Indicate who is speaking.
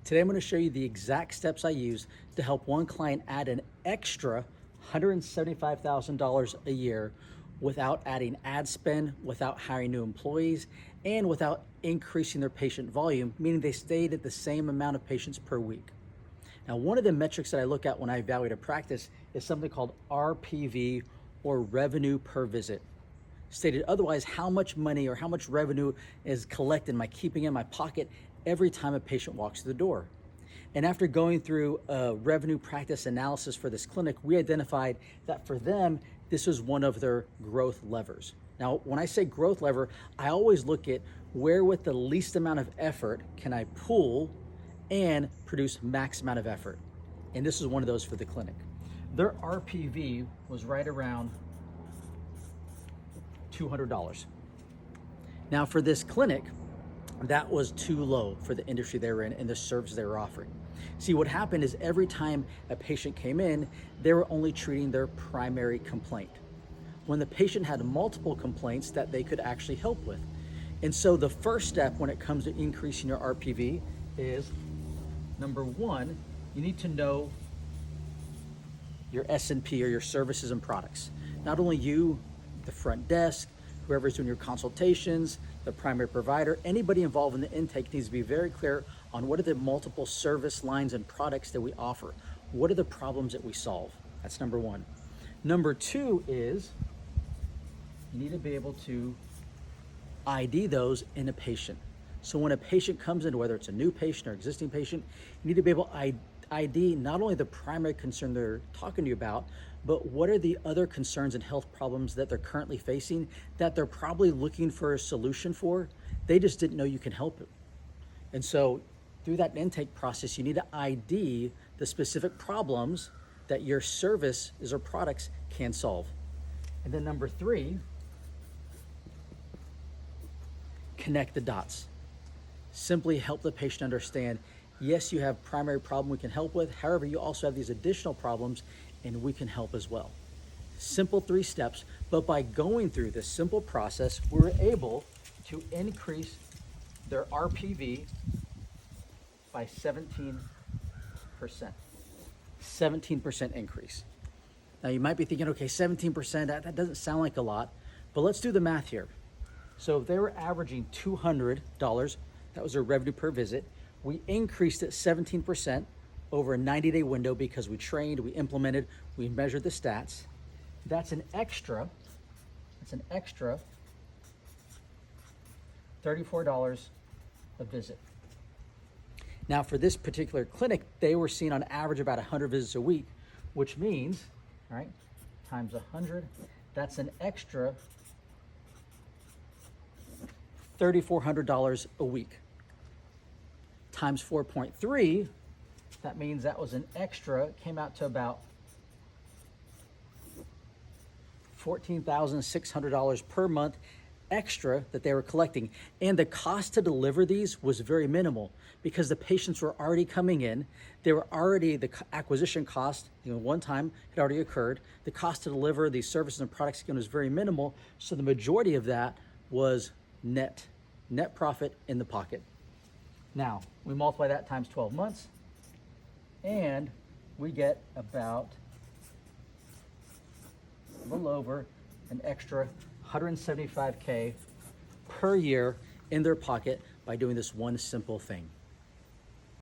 Speaker 1: Today I'm going to show you the exact steps I use to help one client add an extra $175,000 a year without adding ad spend, without hiring new employees, and without increasing their patient volume, meaning they stayed at the same amount of patients per week. Now, one of the metrics that I look at when I evaluate a practice is something called RPV, or revenue per visit. Stated otherwise, how much money or how much revenue is collected, am I keeping in my pocket every time a patient walks through the door? And after going through a revenue practice analysis for this clinic, we identified that for them, this was one of their growth levers. Now, when I say growth lever, I always look at where with the least amount of effort can I pull and produce max amount of effort. And this is one of those for the clinic. Their RPV was right around $200. Now for this clinic, that was too low for the industry they were in and the service they were offering. See, what happened is every time a patient came in, they were only treating their primary complaint, when the patient had multiple complaints that they could actually help with. And so the first step when it comes to increasing your RPV is, number one, you need to know your S&P, or your services and products. Not only you, the front desk, whoever's doing your consultations, the primary provider, anybody involved in the intake needs to be very clear on what are the multiple service lines and products that we offer. What are the problems that we solve? That's number one. Number two is you need to be able to ID those in a patient. So when a patient comes in, whether it's a new patient or existing patient, you need to be able to ID not only the primary concern they're talking to you about, but what are the other concerns and health problems that they're currently facing that they're probably looking for a solution for. They just didn't know you can help it. And so through that intake process, you need to ID the specific problems that your services or products can solve. And then number three, connect the dots. Simply help the patient understand, yes, you have primary problem we can help with. However, you also have these additional problems and we can help as well. Simple 3 steps, but by going through this simple process, we're able to increase their RPV by 17%. 17% increase. Now you might be thinking, okay, 17%, that doesn't sound like a lot, but let's do the math here. So if they were averaging $200, that was their revenue per visit. We increased it 17% over a 90-day window because we trained, we implemented, we measured the stats. That's an extra $34 a visit. Now for this particular clinic, they were seeing on average about 100 visits a week, which means, all right, times 100, that's an extra $3,400 a week. Times 4.3, that means that was an extra, came out to about $14,600 per month extra that they were collecting. And the cost to deliver these was very minimal because the patients were already coming in. They were already, the acquisition cost, one time had already occurred. The cost to deliver these services and products again was very minimal. So the majority of that was net profit in the pocket. Now, we multiply that times 12 months, and we get about a little over an extra $175K per year in their pocket by doing this one simple thing.